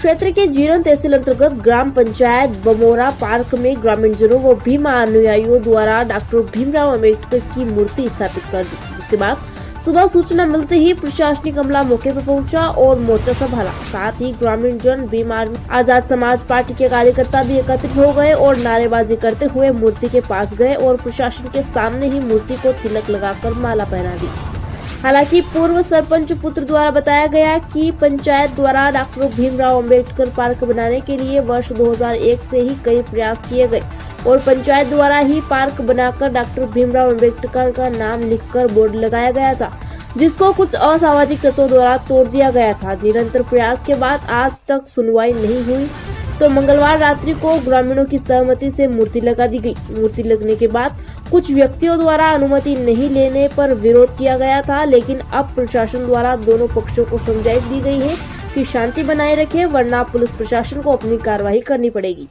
क्षेत्र के जीरण तहसील अंतर्गत ग्राम पंचायत बमोरा पार्क में ग्रामीणजनों व भीम अनुयायियों द्वारा डॉक्टर भीमराव अम्बेडकर की मूर्ति स्थापित कर दी। जिसके बाद सुबह सूचना मिलते ही प्रशासनिक अमला मौके पर पहुंचा और मोर्चा संभाला। साथ ही ग्रामीण जन भीम आर्मी आजाद समाज पार्टी के कार्यकर्ता भी एकत्रित हो गए और नारेबाजी करते हुए मूर्ति के पास गए और प्रशासन के सामने ही मूर्ति को तिलक लगाकर माला पहना दी। हालांकि पूर्व सरपंच पुत्र द्वारा बताया गया कि पंचायत द्वारा डॉक्टर भीमराव अम्बेडकर पार्क बनाने के लिए वर्ष 2001 से ही कई प्रयास किए गए और पंचायत द्वारा ही पार्क बनाकर डॉक्टर भीमराव अम्बेडकर का नाम लिखकर बोर्ड लगाया गया था, जिसको कुछ असामाजिक तत्वों द्वारा तोड़ दिया गया था। निरंतर प्रयास के बाद आज तक सुनवाई नहीं हुई तो मंगलवार रात्रि को ग्रामीणों की सहमति से मूर्ति लगा दी गई। मूर्ति लगने के बाद कुछ व्यक्तियों द्वारा अनुमति नहीं लेने पर विरोध किया गया था, लेकिन अब प्रशासन द्वारा दोनों पक्षों को समझाइश दी गई है कि शांति बनाए रखें, वरना पुलिस प्रशासन को अपनी कार्रवाई करनी पड़ेगी।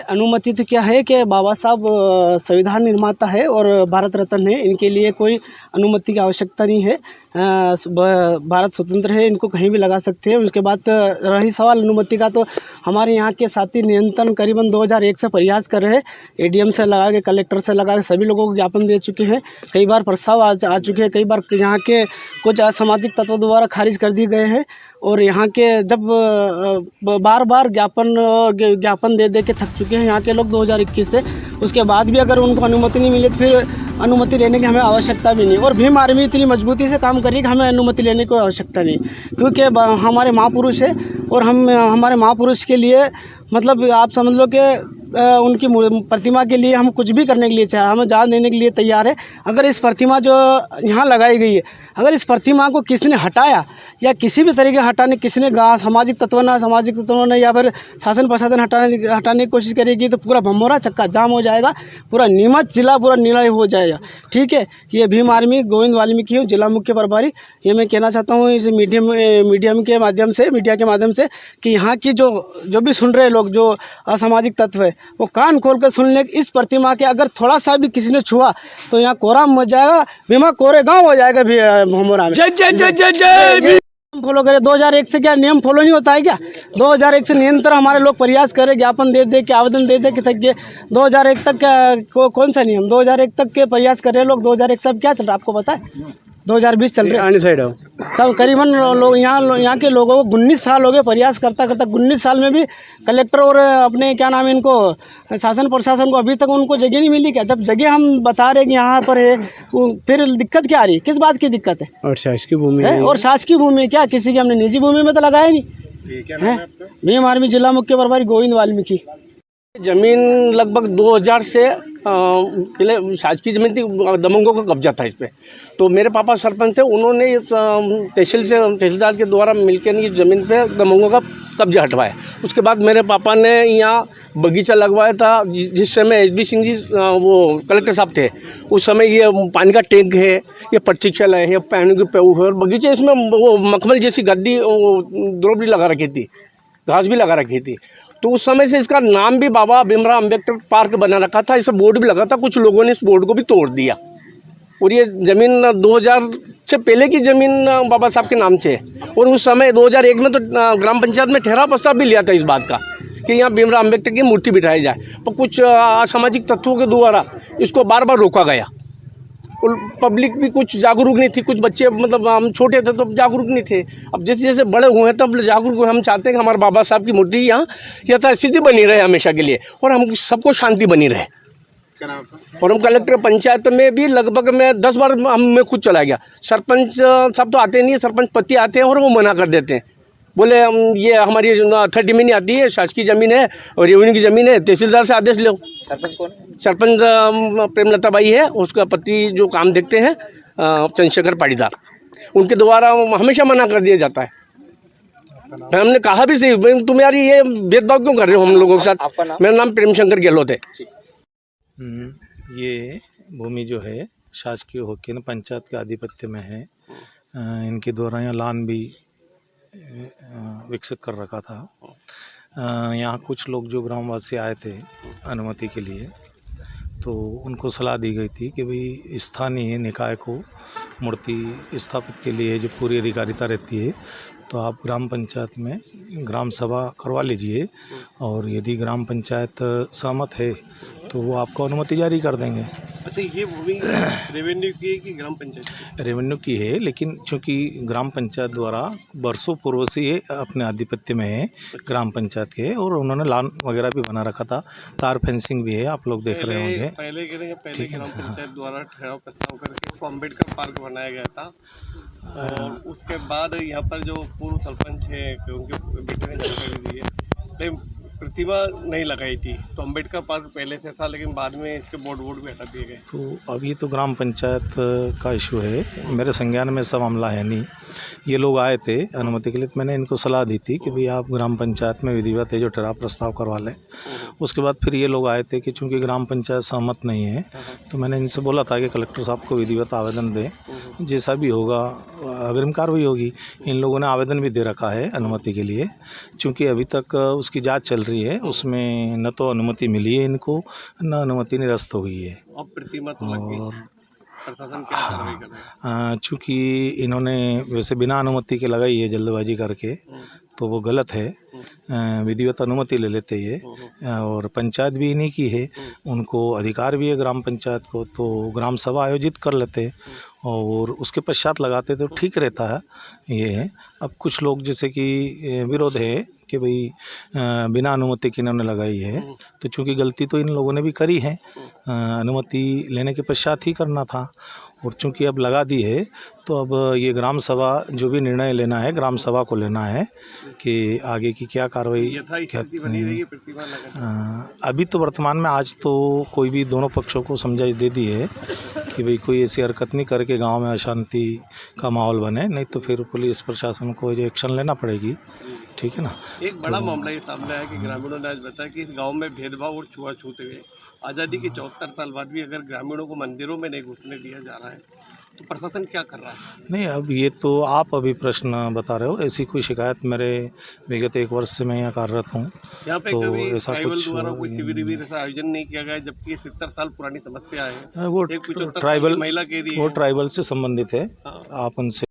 अनुमति तो क्या है कि बाबा साहब संविधान निर्माता है और भारत रत्न है, इनके लिए कोई अनुमति की आवश्यकता नहीं है। भारत स्वतंत्र है, इनको कहीं भी लगा सकते हैं। उसके बाद रही सवाल अनुमति का, तो हमारे यहाँ के साथी निरंतर करीबन 2001 से प्रयास कर रहे हैं। एडीएम से लगा के, कलेक्टर से लगा के सभी लोगों को ज्ञापन दे चुके हैं। कई बार प्रस्ताव आ चुके हैं, कई बार यहाँ के कुछ असामाजिक तत्वों द्वारा खारिज कर दिए गए हैं। और यहाँ के जब बार बार ज्ञापन दे के थक चुके हैं यहाँ के लोग 2021 से। उसके बाद भी अगर उनको अनुमति नहीं मिली तो फिर अनुमति लेने की हमें आवश्यकता भी नहीं। और भीम आर्मी इतनी मजबूती से काम कर रही है कि हमें अनुमति लेने की आवश्यकता नहीं, क्योंकि हमारे महापुरुष है और हम हमारे महापुरुष के लिए मतलब आप समझ लो कि उनकी प्रतिमा के लिए हम कुछ भी करने के लिए चाहे, हम जान देने के लिए तैयार है। अगर इस प्रतिमा जो यहाँ लगाई गई है, अगर इस प्रतिमा को किसी ने हटाया या किसी भी तरीके हटाने किसी ने सामाजिक तत्वों ने या फिर शासन प्रशासन हटाने की कोशिश करेगी तो पूरा भमोरा चक्का जाम हो जाएगा, पूरा नीमच जिला पूरा नीला हो जाएगा। ठीक है, ये भीम आर्मी गोविंद वाल्मीकि हूँ, जिला मुख्य प्रभारी। ये मैं कहना चाहता हूँ इस मीडिया के माध्यम से कि यहाँ की जो भी सुन रहे लोग, जो असामाजिक तत्व है, वो कान खोल कर सुन ले। इस प्रतिमा के अगर थोड़ा सा भी किसी ने छुआ तो यहाँ कोहराम मच जाएगा, भीमा कोरे गाँव हो जाएगा भमोरा में। जय फॉलो करें। 2001 से क्या नियम फॉलो नहीं होता है क्या? 2001 से निरंतर हमारे लोग प्रयास करें, ज्ञापन दे के आवेदन दे कि थक गए। 2001 तक कौन सा नियम? 2001 तक के प्रयास कर रहे लोग। 2001 से अब क्या चल रहा है आपको पता है? 2020 चल रहा है साइड। तब करीबन लोग यहाँ के लोगों को 19 साल हो गए प्रयास करता 19 साल में भी कलेक्टर और अपने क्या नाम है इनको शासन प्रशासन को अभी तक उनको जगह नहीं मिली क्या? जब जगह हम बता रहे कि यहाँ पर है, फिर दिक्कत क्या आ रही है? किस बात की दिक्कत है? और शासकीय भूमि है, और शासकीय भूमि है क्या? किसी की हमने निजी भूमि में तो लगाया नहीं। भीम आर्मी जिला मुख्य प्रभारी गोविंद वाल्मीकि। जमीन लगभग 2000 से पहले शासकीय जमीन थी, दबंगों का कब्जा था इस पर। तो मेरे पापा सरपंच थे, उन्होंने तहसीलदार के द्वारा मिलकर ये ज़मीन पे दबंगों का कब्जा हटवाया। उसके बाद मेरे पापा ने यहाँ बगीचा लगवाया था। जिस समय एसबी सिंह जी वो कलेक्टर साहब थे, उस समय ये पानी का टैंक है, ये प्रतीक्षालय है, पानी के पेड़ है और बगीचे, इसमें वो मखमल जैसी गद्दी द्रोब भी लगा रखी थी, घास भी लगा रखी थी। तो उस समय से इसका नाम भी बाबा भीमराव अम्बेडकर पार्क बना रखा था। इस बोर्ड भी लगा था, कुछ लोगों ने इस बोर्ड को भी तोड़ दिया। और ये ज़मीन 2000 से पहले की ज़मीन बाबा साहब के नाम से है। और उस समय 2001 में तो ग्राम पंचायत में ठहराव प्रस्ताव भी लिया था इस बात का कि यहाँ भीमराव अम्बेडकर की मूर्ति बिठाई जाए, पर कुछ असामाजिक तत्वों के द्वारा इसको बार बार रोका गया। और पब्लिक भी कुछ जागरूक नहीं थी, कुछ बच्चे मतलब हम छोटे थे तो जागरूक नहीं थे। अब जैसे जैसे बड़े हुए हैं तब जागरूक हुए। हम चाहते हैं कि हमारे बाबा साहब की मूर्ति यहाँ यथास्थिति बनी रहे हमेशा के लिए, और हम सबको शांति बनी रहे। और हम कलेक्टर पंचायत में भी लगभग मैं 10 बार मैं खुद चला गया। सरपंच साहब तो आते नहीं है, सरपंच पति आते हैं और वो मना कर देते हैं, बोले ये हमारी 30 में नहीं आती है, शासकीय ज़मीन है और रेवेन्यू की ज़मीन है, तहसीलदार से आदेश लो। सरपंच कौन है? सरपंच प्रेमलता बाई है, उसका पति जो काम देखते हैं चंद्रशेखर पाटीदार, उनके द्वारा हमेशा मना कर दिया जाता है। हमने कहा भी सही, तुम यार ये भेदभाव क्यों कर रहे हो हम लोगों के साथ? मेरा नाम प्रेमशंकर गहलोत है। ये भूमि जो है शासकीय होके न पंचायत के आधिपत्य में है। इनके द्वारा यहाँ लान भी विकसित कर रखा था। यहाँ कुछ लोग जो ग्रामवासी आए थे अनुमति के लिए, तो उनको सलाह दी गई थी कि भाई स्थानीय निकाय को मूर्ति स्थापित के लिए जो पूरी अधिकारिता रहती है, तो आप ग्राम पंचायत में ग्राम सभा करवा लीजिए, और यदि ग्राम पंचायत सहमत है तो वो आपको अनुमति जारी कर देंगे। अच्छा, ये भूमि रेवेन्यू की है कि ग्राम पंचायत की? रेवेन्यू की है, लेकिन चूंकि ग्राम पंचायत द्वारा वर्षों पूर्व से ये अपने आधिपत्य में है ग्राम पंचायत के, और उन्होंने लॉन वगैरह भी बना रखा था, तार फेंसिंग भी है, आप लोग देख रहे होंगे। पहले ग्राम पंचायत द्वारा ठहराव प्रस्ताव करके इसको अम्बेडकर पार्क बनाया गया था, और उसके बाद यहाँ पर जो पूर्व सरपंच है उनके बेटे ने जानकारी दी है, लेकिन प्रतिमा नहीं लगाई थी, तो अम्बेडकर पार्क पहले से था, लेकिन बाद में इसके बोर्ड भी हटा दिए गए। तो अब ये तो ग्राम पंचायत का इशू है, मेरे संज्ञान में सब मामला है नहीं। ये लोग आए थे अनुमति के लिए, तो मैंने इनको सलाह दी थी कि भाई आप ग्राम पंचायत में विधिवत है जो ठहराव प्रस्ताव करवा लें। उसके बाद फिर ये लोग आए थे कि चूंकि ग्राम पंचायत सहमत नहीं है, तो मैंने इनसे बोला था कि कलेक्टर साहब को विधिवत आवेदन दें, जैसा भी होगा अग्रिम कार्रवाई होगी। इन लोगों ने आवेदन भी दे रखा है अनुमति के लिए, चूँकि अभी तक उसकी जाँच चल रही है, उसमें न तो अनुमति मिली है इनको, न अनुमति निरस्त हो गई है। अब प्रतिमा तो लग गई, प्रशासन क्या कार्रवाई कर रहा है? चूँकि इन्होंने वैसे बिना अनुमति के लगाई है जल्दबाजी करके, तो वो गलत है। विधिवत अनुमति ले लेते ये, और पंचायत भी इन्हीं की है, उनको अधिकार भी है ग्राम पंचायत को, तो ग्राम सभा आयोजित कर लेते और उसके पश्चात लगाते तो ठीक रहता है। ये है, अब कुछ लोग जैसे कि विरोध है कि भाई बिना अनुमति के इन्होंने लगाई है, तो चूँकि गलती तो इन लोगों ने भी करी है, अनुमति लेने के पश्चात ही करना था, और चूँकि अब लगा दी है, तो अब ये ग्राम सभा जो भी निर्णय लेना है ग्राम सभा को लेना है कि आगे की क्या कार्रवाई यथास्थिति बनी रहेगी प्रतिमा लगाने? अभी तो वर्तमान में आज तो कोई भी दोनों पक्षों को समझाइश दे दी है कि भाई कोई ऐसी हरकत नहीं करके गांव में अशांति का माहौल बने, नहीं तो फिर पुलिस प्रशासन को जो एक्शन लेना पड़ेगी। ठीक है ना। एक बड़ा मामला ये सामने आया कि ग्रामीणों ने आज बताया कि इस गांव में भेदभाव और छुआछूत है। आज़ादी के 74 साल बाद भी अगर ग्रामीणों को मंदिरों में नहीं घुसने दिया जा रहा है, तो प्रशासन क्या कर रहा है? नहीं, अब ये तो आप अभी प्रश्न बता रहे हो, ऐसी कोई शिकायत मेरे विगत 1 वर्ष से मैं यहाँ कार्यरत हूँ। यहाँ पे तो कभी ऐसा ट्राइबल कुछ द्वारा कोई शिविर ऐसा आयोजन नहीं किया गया, जबकि ये 70 साल पुरानी समस्या है। वो एक 75 साल की ट्राइबल महिला कह रही है वो ट्राइबल से संबंधित है, हाँ। आप उनसे